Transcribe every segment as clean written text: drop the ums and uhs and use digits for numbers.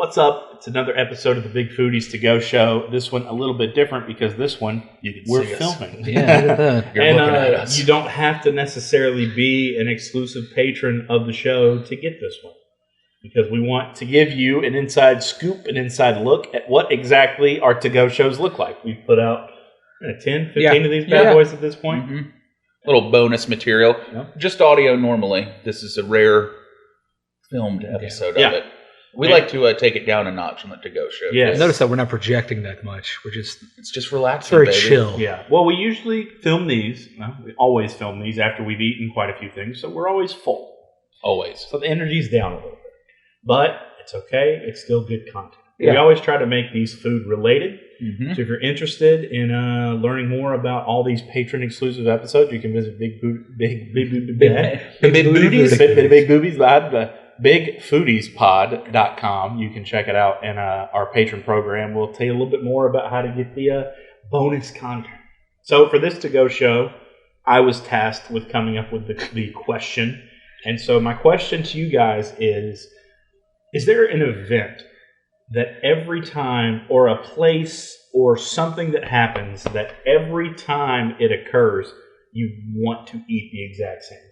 What's up? It's another episode of the Big Foodies To Go show. This one a little bit different because this one we're filming. Yeah, look at that. You're looking at us. You don't have to necessarily be an exclusive patron of the show to get this one. Because we want to give you an inside scoop, an inside look at what exactly our to-go shows look like. We've put out 10, 15 of these bad boys at this point. Mm-hmm. Little bonus material. Yep. Just audio normally. This is a rare filmed episode of it. We like to take it down a notch on the to-go show. Yeah. Notice that we're not projecting that much. It's just relaxing, very baby. chill. Yeah. Well, we usually film these. Well, we always film these after we've eaten quite a few things, so we're always full. Always. So the energy's down a little bit. But it's okay. It's still good content. Yeah. We always try to make these food related. Mm-hmm. So if you're interested in learning more about all these patron exclusive episodes, you can visit bigfoodiespod.com. You can check it out, and our patron program will tell you a little bit more about how to get the bonus content. So for this to-go show, I was tasked with coming up with the question. And so my question to you guys is there an event that every time, or a place or something that happens that every time it occurs, you want to eat the exact same thing?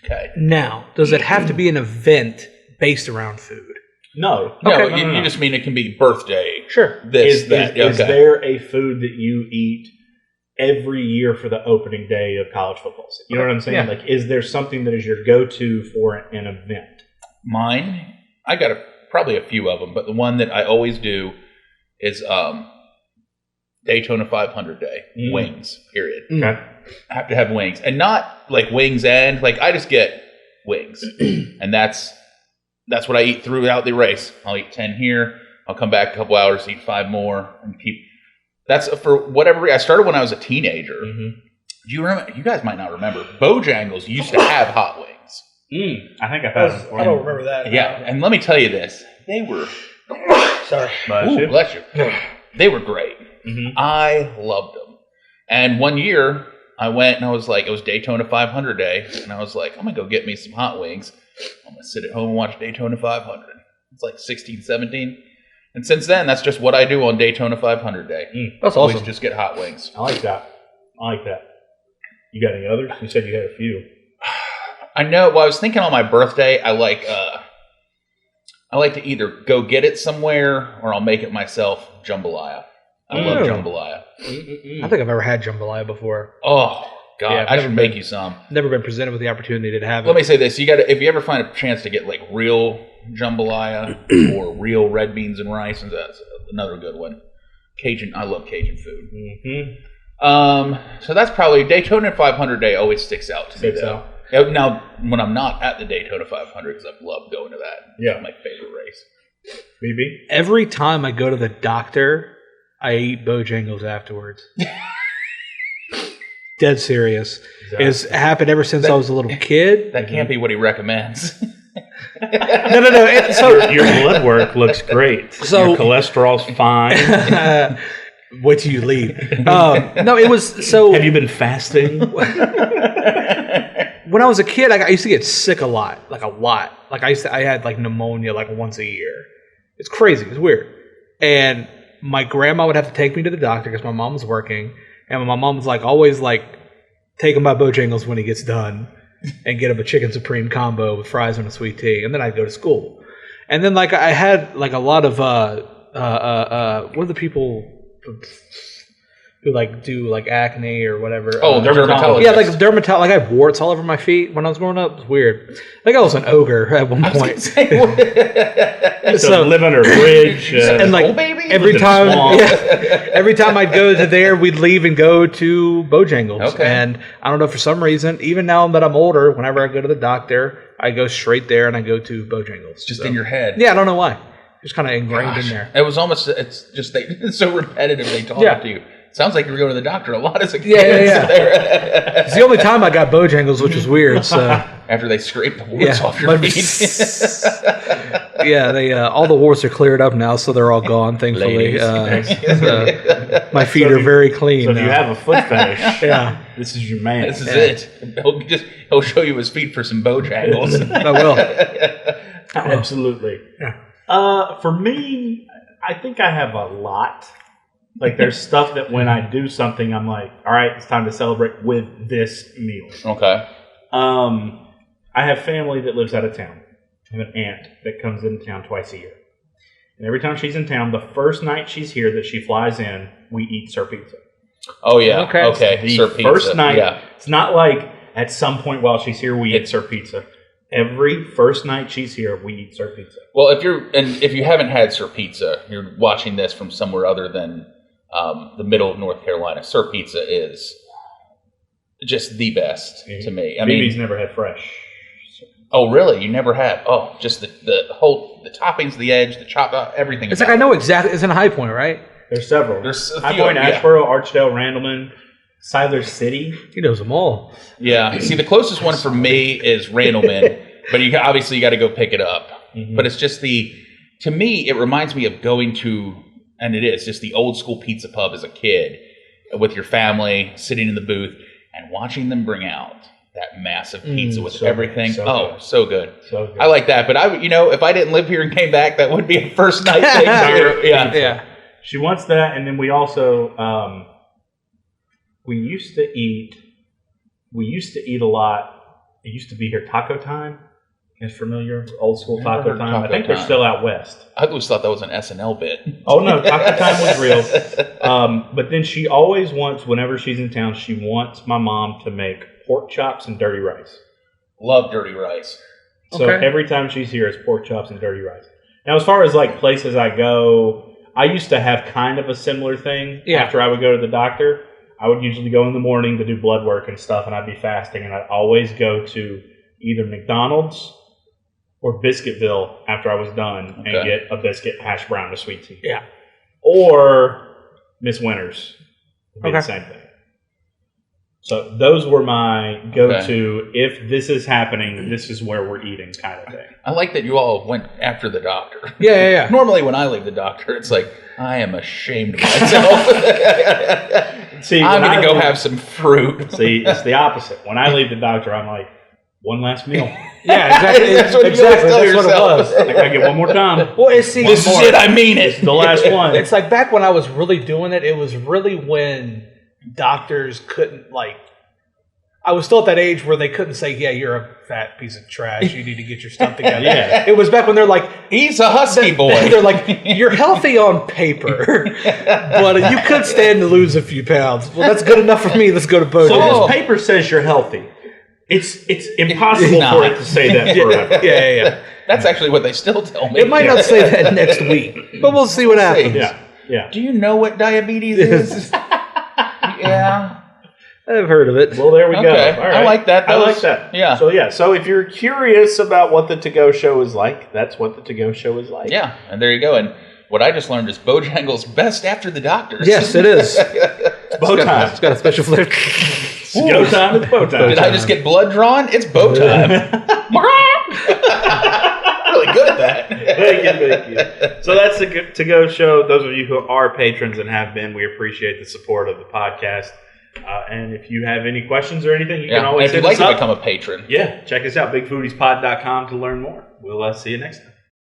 Okay. Now, does it have to be an event based around food? No. No, you just mean it can be birthday. Sure. Is there a food that you eat every year for the opening day of college football season? You know what I'm saying? Yeah. Like, is there something that is your go-to for an event? Mine, I got probably a few of them, but the one that I always do is Daytona 500 Day. Wings, period. Okay. I have to have wings. And not like wings and, like, I just get wings. And that's what I eat throughout the race. I'll eat 10 here. I'll come back a couple hours, eat 5 more, and keep... That's for whatever reason. I started when I was a teenager. Mm-hmm. Do you remember? You guys might not rember. Bojangles used to have hot wings. I think I've had them before. I don't remember that. Yeah, and let me tell you this. They were... Sorry. Bless you. They were great. Mm-hmm. I loved them. And one year, I went and I was like, it was Daytona 500 Day. And I was like, I'm going to go get me some hot wings. I'm going to sit at home and watch Daytona 500. It's like 16, 17. And since then, that's just what I do on Daytona 500 Day. That's Always awesome. just get hot wings. I like that. You got any others? You said you had a few. I know. Well, I was thinking on my birthday, I like to either go get it somewhere or I'll make it myself. Jambalaya. I love jambalaya. I think I've ever had jambalaya before. Oh God, Yeah, I should make you some. Never been presented with the opportunity to have it. Let me say this: if you ever find a chance to get like real jambalaya or real red beans and rice, and that's another good one. Cajun, I love Cajun food. Mm-hmm. So that's probably Daytona 500 Day always sticks out to me. Though. Now, when I'm not at the Daytona 500, because I've loved going to that. Yeah, it's my favorite race. BB? Every time I go to the doctor, I eat Bojangles afterwards. Dead serious. Exactly. It's happened ever since I was a little kid. That can't be what he recommends. No. Your blood work looks great. So your cholesterol's fine. Wait till you leave. No, it was so. Have you been fasting? When I was a kid, I used to get sick a lot. Like I had like pneumonia like once a year. It's crazy. It's weird. And my grandma would have to take me to the doctor because my mom was working, and my mom was like always like take him by Bojangles when he gets done, and get him a chicken supreme combo with fries and a sweet tea, and then I'd go to school. And then like I had like a lot of what are the people who like do like acne or whatever? Dermatologists. Yeah, like dermatologists. Like I have warts all over my feet when I was growing up. It was weird. Like I was an ogre at one point. So live under a bridge. And like every time I'd go to there, we'd leave and go to Bojangles. Okay. And I don't know, for some reason, even now that I'm older, whenever I go to the doctor, I go straight there and I go to Bojangles. Just in your head. Yeah, I don't know why. Just kind of ingrained in there. It was almost, it's just it's so repetitive they talk to you. Sounds like you were going to the doctor a lot as a kid. Yeah. It's the only time I got Bojangles, which was weird. So after they scraped the warts off your feet. Yeah, all the warts are cleared up now, so they're all gone, thankfully. My feet are very clean. So if you have a foot fetish, this is your man. This is it. He'll show you his feet for some Bojangles. I will. Absolutely. Yeah. For me, I think I have a lot. Like, there's stuff that when I do something, I'm like, all right, it's time to celebrate with this meal. Okay. I have family that lives out of town. I have an aunt that comes in town twice a year. And every time she's in town, the first night she's here that she flies in, we eat Sir Pizza. Oh, yeah. Okay. The Sir Pizza. first night, it's not like at some point while she's here, we eat Sir Pizza. Every first night she's here, we eat Sir Pizza. Well, if you haven't had Sir Pizza, you're watching this from somewhere other than the middle of North Carolina. Sir Pizza is just the best to me. I mean, Biggie's never had fresh. Oh, really? You never had? Oh, just the toppings, the edge, the chop, everything. It's like I know exactly. It's in High Point, right? There's several. There's a High few, Point, Asheboro, Archdale, Randleman, Siler City. He knows them all. Yeah. See, the closest one for me is Randleman, but you got to go pick it up. Mm-hmm. But it's just to me, it reminds me of going to, and it is just the old school pizza pub as a kid with your family sitting in the booth and watching them bring out that massive pizza with everything. So good. So good. I like that. But if I didn't live here and came back, that would be a first night thing. Yeah. She wants that, and then we also we used to eat a lot. It used to be here Taco Time. Is familiar? Old school Taco Time. I think they're still out west. I always thought that was an SNL bit. Oh no, Taco Time was real. But then she always wants, whenever she's in town, she wants my mom to make pork chops and dirty rice. Love dirty rice. So every time she's here, it's pork chops and dirty rice. Now, as far as like places I go, I used to have kind of a similar thing. Yeah. After I would go to the doctor, I would usually go in the morning to do blood work and stuff, and I'd be fasting, and I'd always go to either McDonald's or Biscuitville after I was done and get a biscuit, hash brown with sweet tea. Yeah. Or Miss Winters would be the same thing. So those were my go-to. If this is happening, this is where we're eating kind of thing. I like that you all went after the doctor. Yeah. Normally when I leave the doctor, it's like, I am ashamed of myself. See, I'm going to go have some fruit. See, it's the opposite. When I leave the doctor, I'm like, one last meal. Yeah, exactly. That's what it was. I gotta get one more time. Well, this is it. I mean it. It's the last one. It's like back when I was really doing it. It was really when doctors couldn't I was still at that age where they couldn't say, "Yeah, you're a fat piece of trash. You need to get your stuff together." Yeah. It was back when they're like, "He's a husky boy." They're like, "You're healthy on paper, but you could stand to lose a few pounds." Well, that's good enough for me. Let's go to Bojack. So this paper says you're healthy. It's impossible for it to say that forever. Yeah. That's actually what they still tell me. It might not say that next week, but we'll see what happens. Yeah. Do you know what diabetes is? Yeah. I've heard of it. Well, there we go. All right. I like that. I like that. Yeah. So if you're curious about what the To-Go Show is like, that's what the To-Go Show is like. Yeah, and there you go. And what I just learned is Bojangles best after the doctors. Yes, it is. It's bow time. It's got a special flavor. It's go time. It's bow time. Did I just get blood drawn? It's bow time. Really good at that. Thank you. So that's the To-Go Show. Those of you who are patrons and have been, we appreciate the support of the podcast. And if you have any questions or anything, you can always hit us up. If you'd like to become a patron. Yeah, check us out, bigfoodiespod.com to learn more. We'll see you next time.